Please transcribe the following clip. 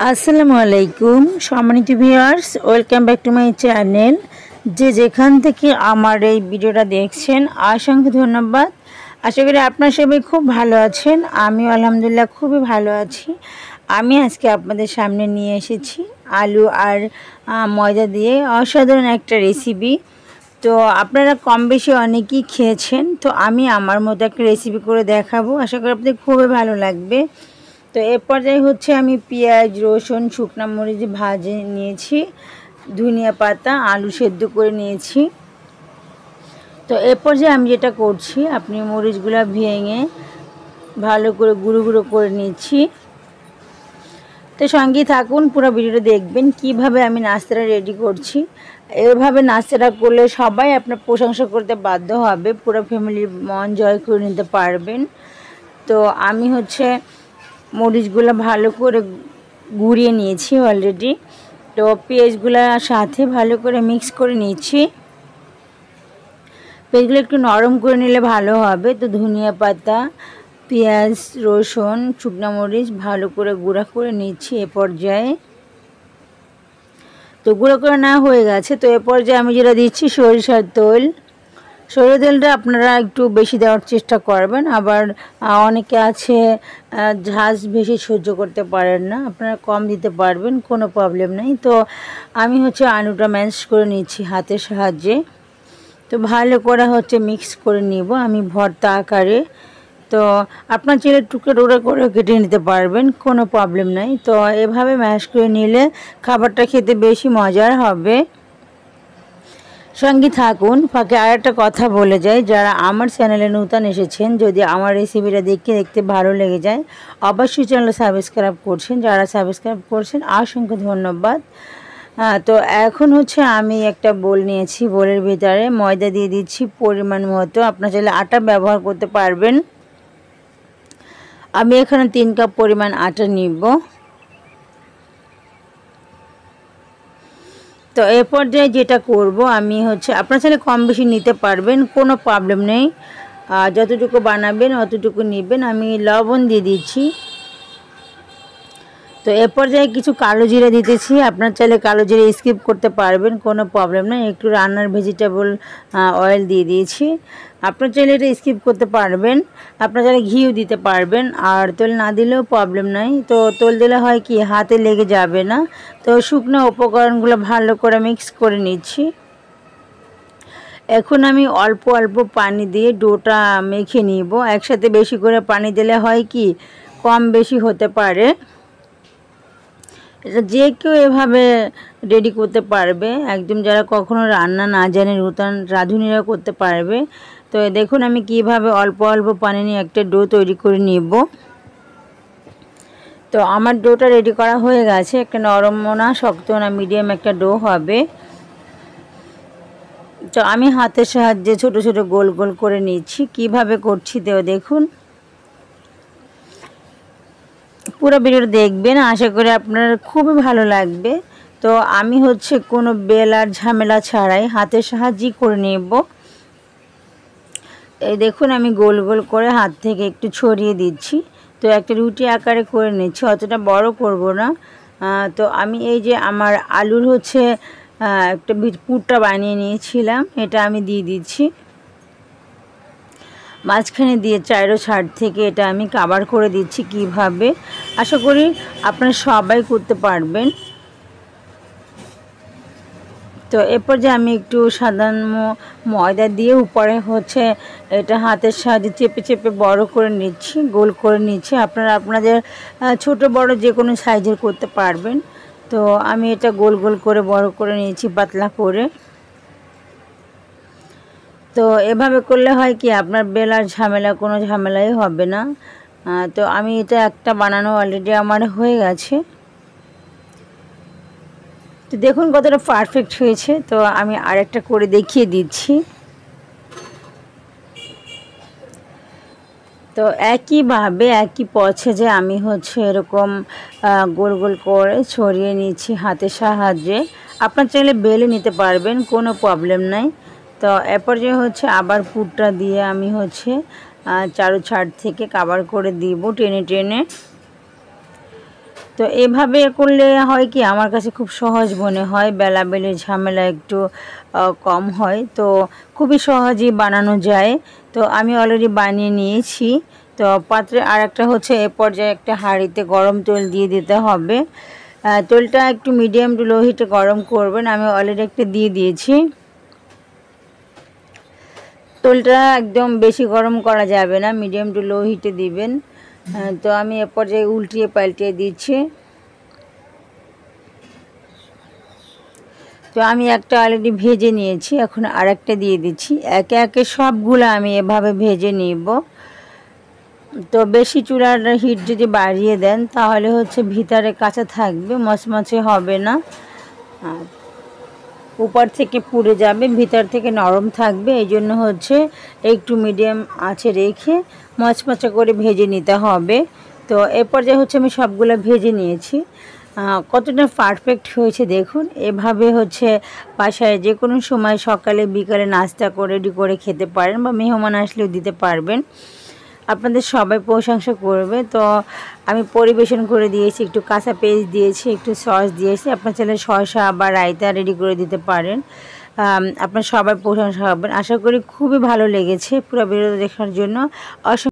আসসালামু আলাইকুম সম্মানিত viewers, welcome back to my channel. যেখান থেকে আমার এই ভিডিওটা দেখছেন অসংখ্য ধন্যবাদ। আশা করি আপনারা সবাই খুব ভালো আছেন। আমি আলহামদুলিল্লাহ খুবই ভালো আছি। আমি আজকে আপনাদের সামনে নিয়ে এসেছি আলু আর ময়দা দিয়ে অসাধারণ একটা রেসিপি। তো আপনারা কম বেশি অনেকেই খেয়েছেন, তো আমি আমার মতো একটা রেসিপি করে দেখাবো। আশা করি আপনাদের খুবই ভালো লাগবে। তো এ পর্যায়ে হচ্ছে আমি পেঁয়াজ, রসুন, শুকনো মরিচ ভাজে নিয়েছি, ধনিয়া পাতা, আলু সেদ্ধ করে নিয়েছি। তো এ পর্যায়ে আমি যেটা করছি, আপনি মরিচগুলো ভেঙে ভালো করে গুঁড়ো গুঁড়ো করে নিচ্ছি। তো সঙ্গেই থাকুন, পুরো ভিডিওটা দেখবেন কিভাবে আমি নাস্তাটা রেডি করছি। এভাবে নাস্তাটা করলে সবাই আপনার প্রশংসা করতে বাধ্য হবে, পুরো ফ্যামিলির মন জয় করে নিতে পারবেন। তো আমি হচ্ছে মরিচগুলো ভালো করে গুঁড়িয়ে নিয়েছি অলরেডি। তো পেঁয়াজগুলোর সাথে ভালো করে মিক্স করে নিচ্ছি। পেঁয়াজগুলো একটু নরম করে নিলে ভালো হবে। তো ধনিয়া পাতা, পেঁয়াজ, রসুন, শুকনো মরিচ ভালো করে গুঁড়া করে নিচ্ছি এ পর্যায়ে। তো গুঁড়ো করে না হয়ে গেছে। তো এ পর্যায়ে আমি যেটা দিচ্ছি সরিষার তেল। সরিষার তেলটা আপনারা একটু বেশি দেওয়ার চেষ্টা করবেন। আবার অনেকে আছে ঝাঁজ বেশি সহ্য করতে পারেন না, আপনারা কম দিতে পারবেন, কোনো প্রবলেম নেই। তো আমি হচ্ছে আলুটা ম্যাশ করে নিচ্ছি হাতের সাহায্যে। তো ভালো করে হচ্ছে মিক্স করে নিব আমি ভর্তা আকারে। তো আপনার চাইলে টুকরো টুকরো করে কেটে নিতে পারবেন, কোনো প্রবলেম নাই। তো এভাবে ম্যাশ করে নিলে খাবারটা খেতে বেশি মজার হবে। সঙ্গে থাকুন। ফাঁকে আরেকটা কথা বলে যায়, যারা আমার চ্যানেলে নতুন এসেছেন, যদি আমার রেসিপিটা দেখতে ভালো লেগে যায় অবশ্যই চ্যানেল সাবস্ক্রাইব করছেন। যারা সাবস্ক্রাইব করছেন অসংখ্য ধন্যবাদ। তো এখন হচ্ছে আমি একটা বোল নিয়েছি, বোলের ভিতরে ময়দা দিয়ে দিচ্ছি পরিমাণ মতো। আপনার চাইলে আটা ব্যবহার করতে পারবেন। আমি এখানে 3 কাপ পরিমাণ আটা নিব। তো এ পর্যায়ে যেটা করব আমি হচ্ছে, আপনার চাইলে কম বেশি নিতে পারবেন, কোনো প্রবলেম নেই। যতটুকু বানাবেন অতটুকু নেবেন। আমি লবণ দিয়ে দিচ্ছি। তো এ পর্যায়ে কিছু কালো জিরা দিতেছি। আপনার চাইলে কালো জিরা স্কিপ করতে পারবেন, কোনো প্রবলেম নেই। একটু রান্নার ভেজিটেবল অয়েল দিয়ে দিয়েছি। আপনার চাইলে এটা স্কিপ করতে পারবেন। আপনার চাইলে ঘিও দিতে পারবেন, আর তেল না দিলেও প্রবলেম নাই। তো তেল দিলে হয় কি, হাতে লেগে যাবে না। তো শুকনো উপকরণগুলো ভালো করে মিক্স করে নিচ্ছি। এখন আমি অল্প অল্প পানি দিয়ে ডোটা মেখে নিব। একসাথে বেশি করে পানি দিলে হয় কি, কম বেশি হতে পারে। এটা যে কেউ এভাবে রেডি করতে পারবে, একদম যারা কখনো রান্না না জানে নতুন রাঁধুনিরা করতে পারবে। তো দেখুন আমি কিভাবে অল্প অল্প পানি নিয়ে একটা ডো তৈরি করে নিব। তো আমার ডোটা রেডি করা হয়ে গেছে। একটা নরমও না শক্তও না, মিডিয়াম একটা ডো হবে। তো আমি হাতের সাহায্যে ছোট ছোট গোল গোল করে নিচ্ছি। কিভাবে করছি তো দেখুন, পুরো ভিডিওটা দেখবেন, আশা করি আপনার খুবই ভালো লাগবে। তো আমি হচ্ছে কোনো বেলার ঝামেলা ছাড়াই হাতের সাহায্যেই করে নেব। এই দেখুন আমি গোল গোল করে হাত থেকে একটু ছড়িয়ে দিচ্ছি। তো একটা রুটি আকারে করে নিচ্ছি, অতটা বড় করব না। তো আমি এই যে আমার আলুর হচ্ছে একটা পুরটা বানিয়ে নিয়েছিলাম, এটা আমি দিয়ে দিচ্ছি। মাঝখানে দিয়ে চাইরো সাইড থেকে এটা আমি কভার করে দিচ্ছি। কিভাবে, আশা করি আপনারা সবাই করতে পারবেন। তো এরপর যে আমি একটু সাধারণ ময়দা দিয়ে উপরে হচ্ছে এটা হাতের সাহায্যে চেপে চেপে বড় করে নিচ্ছি, গোল করে নিচ্ছি। আপনারা আপনাদের ছোট বড় যে কোনো সাইজের করতে পারবেন। তো আমি এটা গোল গোল করে বড় করে নিয়েছি, পাতলা করে। তো এভাবে করলে হয় কি, আপনার বেলার ঝামেলা কোনো ঝামেলাই হবে না। তো আমি এটা একটা বানানো অলরেডি আমার হয়ে গেছে। তো দেখুন কতটা পারফেক্ট হয়েছে। তো আমি আরেকটা করে দেখিয়ে দিচ্ছি। তো একইভাবে একই পথে আমি হচ্ছে এরকম গোল গোল করে ছড়িয়ে নিচ্ছি হাতের সাহায্যে। আপনার চাইলে বেলে নিতে পারবেন, কোনো প্রবলেম নাই। তো এরপর যে হচ্ছে আবার পুরটা দিয়ে আমি হচ্ছে চারো ছাড় থেকে কভার করে দিব টেনে টেনে। তো এভাবে করলে হয় কি, আমার কাছে খুব সহজ মনে হয়, বেলাবেলির ঝামেলা একটু কম হয়, তো খুবই সহজেই বানানো যায়। তো আমি অলরেডি বানিয়ে নিয়েছি। তো পাত্রে আর একটা হচ্ছে এ পর্যায়ে একটা হাঁড়িতে গরম তেল দিয়ে দিতে হবে। তেলটা একটু মিডিয়াম টু লো হিটে গরম করবেন। আমি অলরেডি একটা দিয়ে দিয়েছি। তেলটা একদম বেশি গরম করা যাবে না, মিডিয়াম টু লো হিটে দিবেন। তো আমি এ পর্যায়ে উল্টিয়ে পাল্টিয়ে দিচ্ছি। তো আমি একটা অলরেডি ভেজে নিয়েছি, এখন আরেকটা দিয়ে দিচ্ছি। একে একে সবগুলো আমি এভাবে ভেজে নিব। তো বেশি চুলার হিট যদি বাড়িয়ে দেন তাহলে হচ্ছে ভিতরে কাঁচা থাকবে, মচমচে হবে না, উপর থেকে পুড়ে যাবে, ভিতর থেকে নরম থাকবে। এই জন্য হচ্ছে একটু মিডিয়াম আঁচে রেখে মচমচে করে ভেজে নিতে হবে। তো এরপর যে হচ্ছে আমি সবগুলো ভেজে নিয়েছি। কতটা পারফেক্ট হয়েছে দেখুন। এভাবে হচ্ছে বাসায় যে কোনো সময় সকালে বিকালে নাস্তা করে রেডি করে খেতে পারেন, বা মেহমান আসলেও দিতে পারবেন, আপনাদের সবাই প্রশংসা করবে। তো আমি পরিবেশন করে দিয়েছি, একটু কাঁচা পেস্ট দিয়েছি, একটু সস দিয়েছি। আপনার ছেলে শসা বা রায়তা রেডি করে দিতে পারেন। আপনার সবাই প্রশংসা হবেন। আশা করি খুবই ভালো লেগেছে। পুরো ভিডিও দেখার জন্য অসংখ্য